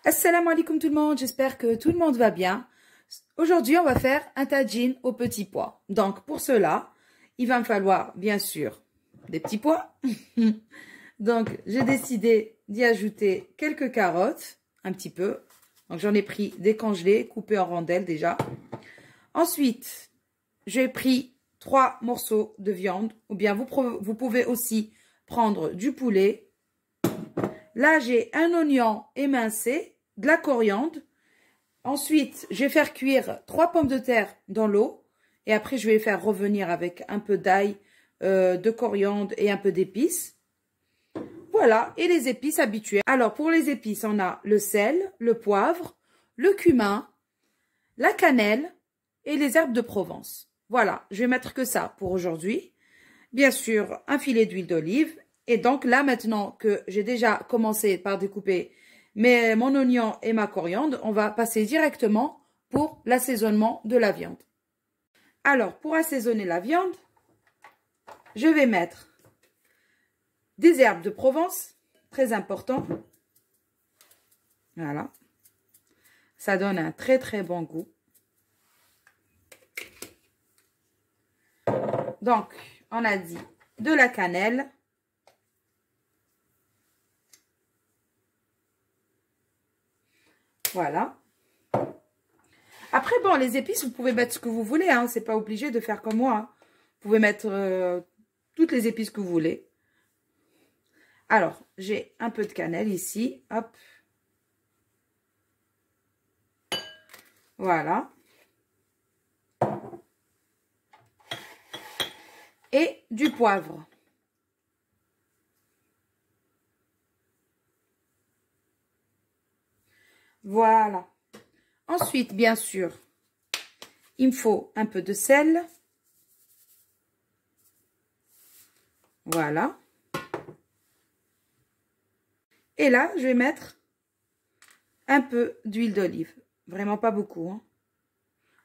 Assalamu alaikum tout le monde, j'espère que tout le monde va bien. Aujourd'hui, on va faire un tagine aux petits pois. Donc, pour cela, il va me falloir, bien sûr, des petits pois. Donc, j'ai décidé d'y ajouter quelques carottes, un petit peu. Donc, j'en ai pris décongelées, coupées en rondelles déjà. Ensuite, j'ai pris 3 morceaux de viande, ou bien vous pouvez aussi prendre du poulet. Là, j'ai un oignon émincé, de la coriandre. Ensuite, je vais faire cuire 3 pommes de terre dans l'eau. Et après, je vais les faire revenir avec un peu d'ail, de coriandre et un peu d'épices. Voilà, et les épices habituelles. Alors, pour les épices, on a le sel, le poivre, le cumin, la cannelle et les herbes de Provence. Voilà, je vais mettre que ça pour aujourd'hui. Bien sûr, un filet d'huile d'olive. Et donc là, maintenant que j'ai déjà commencé par découper mon oignon et ma coriandre, on va passer directement pour l'assaisonnement de la viande. Alors, pour assaisonner la viande, je vais mettre des herbes de Provence, très important. Voilà. Ça donne un très très bon goût. Donc, on a dit de la cannelle. Voilà. Après, bon, les épices, vous pouvez mettre ce que vous voulez. Hein, c'est pas obligé de faire comme moi. Hein. Vous pouvez mettre toutes les épices que vous voulez. Alors, j'ai un peu de cannelle ici. Hop. Voilà. Et du poivre. Voilà. Ensuite, bien sûr, il me faut un peu de sel. Voilà. Et là, je vais mettre un peu d'huile d'olive. Vraiment pas beaucoup. Hein.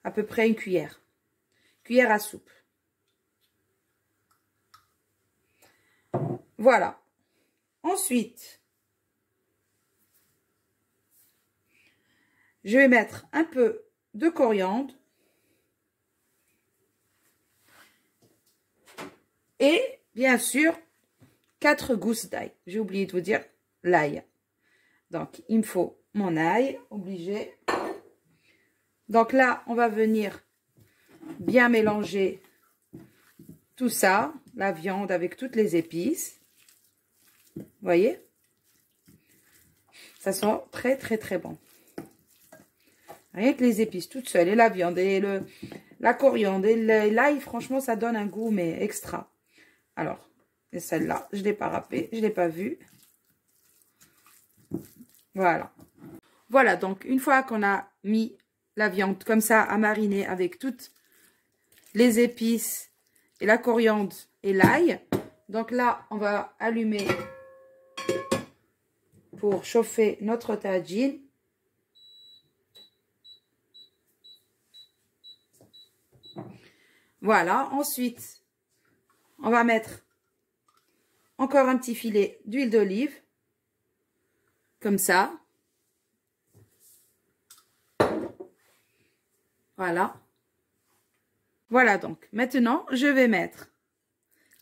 À peu près une cuillère. Cuillère à soupe. Voilà. Ensuite, je vais mettre un peu de coriandre. Et, bien sûr, 4 gousses d'ail. J'ai oublié de vous dire l'ail. Donc, il me faut mon ail, obligé. Donc là, on va venir bien mélanger tout ça, la viande avec toutes les épices. Vous voyez? Ça sent très, très, très bon. Rien que les épices toutes seules, et la viande, et la coriandre, et l'ail, franchement, ça donne un goût, mais extra. Alors, et celle-là, je ne l'ai pas râpée, je ne l'ai pas vue. Voilà. Voilà, donc, une fois qu'on a mis la viande comme ça à mariner avec toutes les épices, et la coriandre, et l'ail, donc là, on va allumer pour chauffer notre tagine. Voilà, ensuite, on va mettre encore un petit filet d'huile d'olive, comme ça. Voilà. Voilà, donc, maintenant, je vais mettre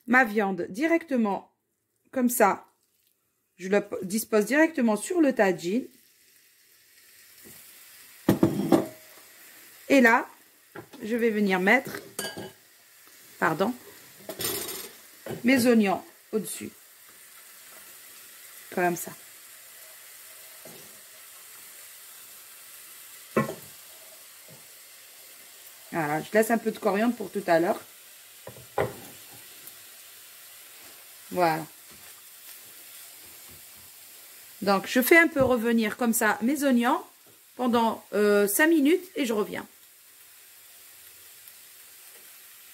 ma viande directement, comme ça. Je la dispose directement sur le tagine. Et là, je vais venir mettre, mes oignons au-dessus. Comme ça. Voilà, je laisse un peu de coriandre pour tout à l'heure. Voilà. Donc, je fais un peu revenir comme ça mes oignons pendant 5 minutes et je reviens.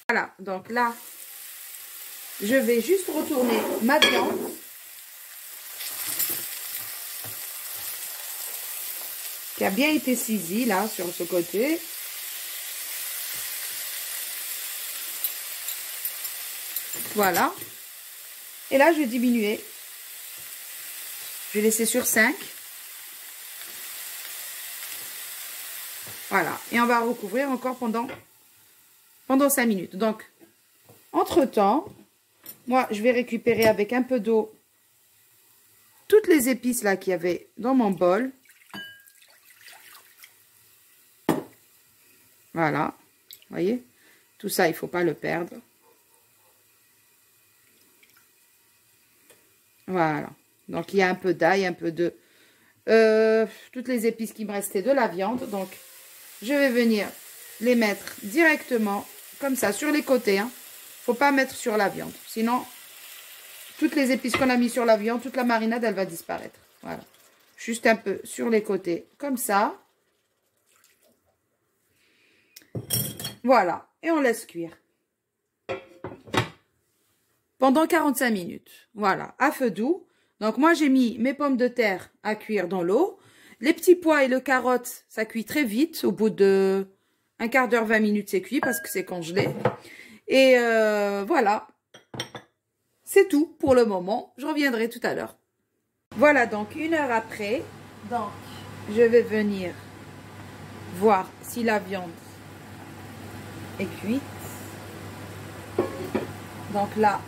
Voilà, donc là, je vais juste retourner ma viande. Qui a bien été saisie là sur ce côté. Voilà. Et là, je vais diminuer. Je vais laisser sur 5. Voilà. Et on va recouvrir encore pendant 5 minutes. Donc, entre-temps, moi, je vais récupérer avec un peu d'eau toutes les épices là qu'il y avait dans mon bol. Voilà. Vous voyez? Tout ça, il ne faut pas le perdre. Voilà. Donc, il y a un peu d'ail, un peu de... toutes les épices qui me restaient de la viande. Donc, je vais venir les mettre directement, comme ça, sur les côtés. Il ne faut pas mettre sur la viande. Sinon, toutes les épices qu'on a mis sur la viande, toute la marinade, elle va disparaître. Voilà. Juste un peu sur les côtés, comme ça. Voilà. Et on laisse cuire. Pendant 45 minutes. Voilà. À feu doux. Donc, moi, j'ai mis mes pommes de terre à cuire dans l'eau. Les petits pois et le carotte, ça cuit très vite. Au bout de un quart d'heure, 20 minutes, c'est cuit parce que c'est congelé. Et voilà. C'est tout pour le moment. Je reviendrai tout à l'heure. Voilà, donc 1 heure après. Donc, je vais venir voir si la viande est cuite. Donc là,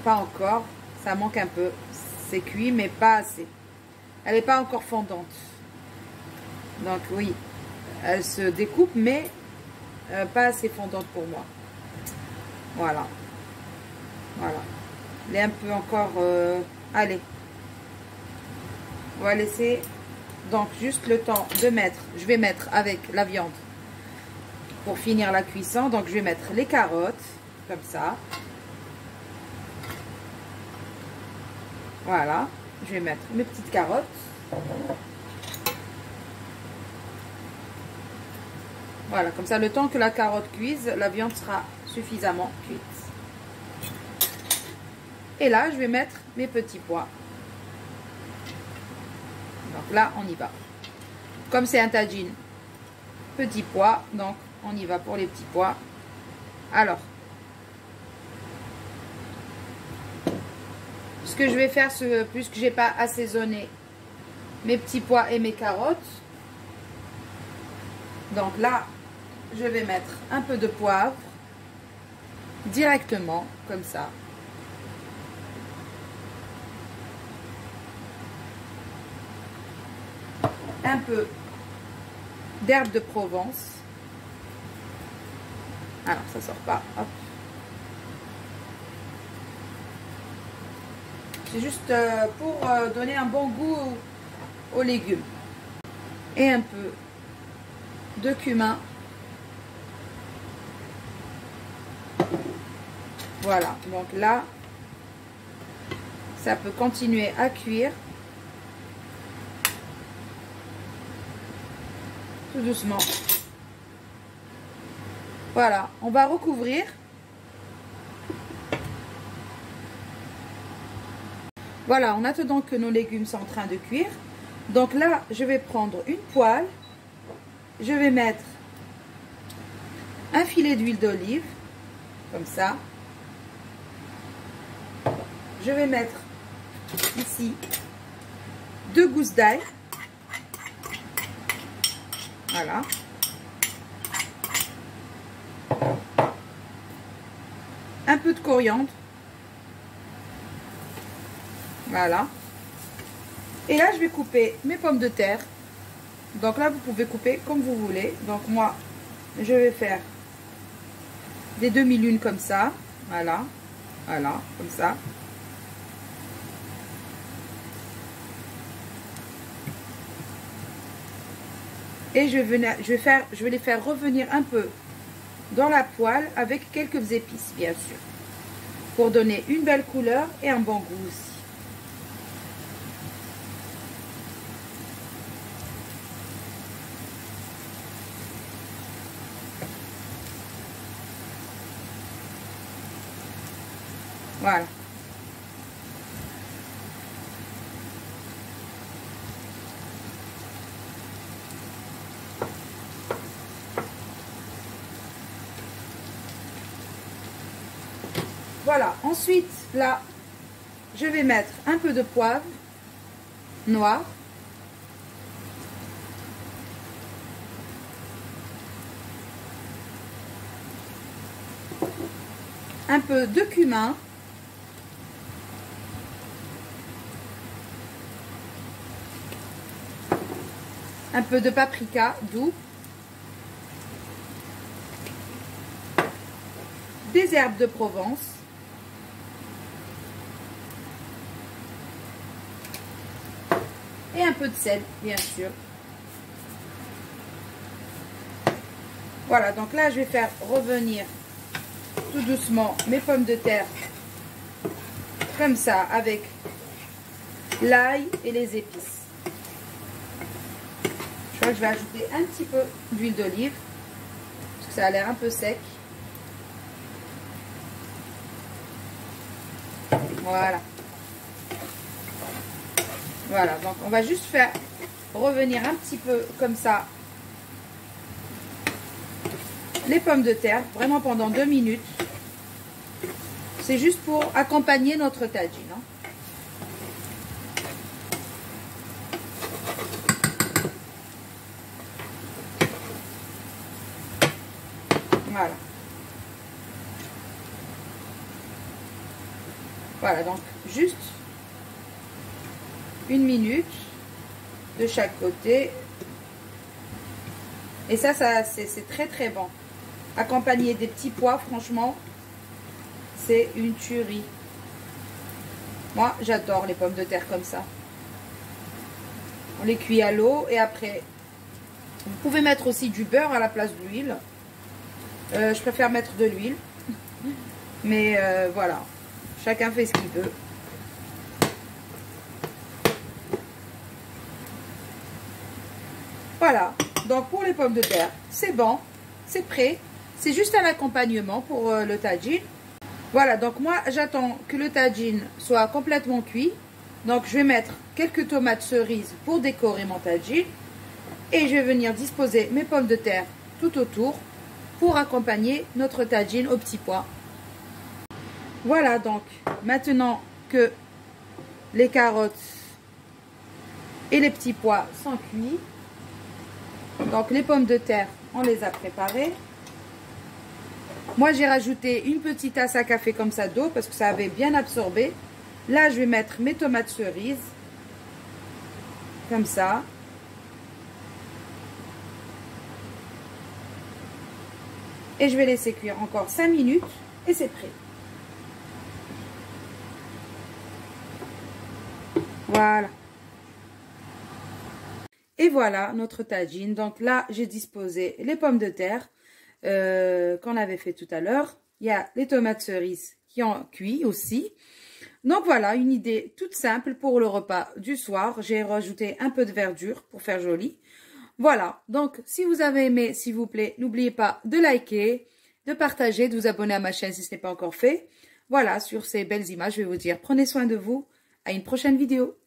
pas encore. Ça manque un peu. C'est cuit, mais pas assez. Elle n'est pas encore fondante. Donc oui, elle se découpe, mais pas assez fondante pour moi. Voilà. Voilà. Elle est un peu encore... allez. On va laisser donc juste le temps de mettre... Je vais mettre avec la viande pour finir la cuisson. Donc je vais mettre les carottes, comme ça. Voilà. Je vais mettre mes petites carottes. Voilà, comme ça, le temps que la carotte cuise, la viande sera suffisamment cuite. Et là, je vais mettre mes petits pois. Donc là, on y va. Comme c'est un tagine, petits pois, donc on y va pour les petits pois. Alors, ce que je vais faire, puisque j'ai pas assaisonné mes petits pois et mes carottes, donc là, je vais mettre un peu de poivre directement, comme ça. Un peu d'herbe de Provence. Alors, ça sort pas. Hop. C'est juste pour donner un bon goût aux légumes. Et un peu de cumin. Voilà, donc là, ça peut continuer à cuire. Tout doucement. Voilà, on va recouvrir. Voilà, en attendant que nos légumes sont en train de cuire. Donc là, je vais prendre une poêle. Je vais mettre un filet d'huile d'olive, comme ça. Je vais mettre ici 2 gousses d'ail. Voilà. Un peu de coriandre. Voilà. Et là, je vais couper mes pommes de terre. Donc là, vous pouvez couper comme vous voulez. Donc moi, je vais faire des demi-lunes comme ça. Voilà. Voilà, comme ça. Et je vais les faire revenir un peu dans la poêle avec quelques épices, bien sûr. Pour donner une belle couleur et un bon goût aussi. Voilà. Voilà, ensuite, là, je vais mettre un peu de poivre noir. un peu de cumin, un peu de paprika doux, des herbes de Provence, et un peu de sel, bien sûr. Voilà, donc là, je vais faire revenir tout doucement mes pommes de terre, comme ça, avec l'ail et les épices. Je crois que je vais ajouter un petit peu d'huile d'olive, parce que ça a l'air un peu sec. Voilà. Voilà, donc on va juste faire revenir un petit peu comme ça les pommes de terre, vraiment pendant 2 minutes. C'est juste pour accompagner notre tagine. Hein. Voilà. Voilà, donc juste 1 minute de chaque côté. Et ça c'est très très bon. Accompagné des petits pois, franchement, c'est une tuerie. Moi, j'adore les pommes de terre comme ça. On les cuit à l'eau et après, vous pouvez mettre aussi du beurre à la place de l'huile. Je préfère mettre de l'huile. Mais voilà, chacun fait ce qu'il veut. Voilà, donc pour les pommes de terre, c'est bon, c'est prêt. C'est juste un accompagnement pour le tagine. Voilà, donc moi j'attends que le tagine soit complètement cuit. Donc je vais mettre quelques tomates cerises pour décorer mon tagine. Et je vais venir disposer mes pommes de terre tout autour pour accompagner notre tagine aux petits pois. Voilà, donc maintenant que les carottes et les petits pois sont cuits, donc les pommes de terre, on les a préparées. Moi, j'ai rajouté une petite tasse à café comme ça d'eau parce que ça avait bien absorbé. Là, je vais mettre mes tomates cerises. Comme ça. Et je vais laisser cuire encore 5 minutes et c'est prêt. Voilà. Et voilà notre tagine. Donc là, j'ai disposé les pommes de terre. Qu'on avait fait tout à l'heure. Il y a les tomates cerises qui ont cuit aussi. Donc voilà, une idée toute simple pour le repas du soir. J'ai rajouté un peu de verdure pour faire joli. Voilà, donc si vous avez aimé, s'il vous plaît, n'oubliez pas de liker, de partager, de vous abonner à ma chaîne si ce n'est pas encore fait. Voilà, sur ces belles images, je vais vous dire prenez soin de vous. À une prochaine vidéo.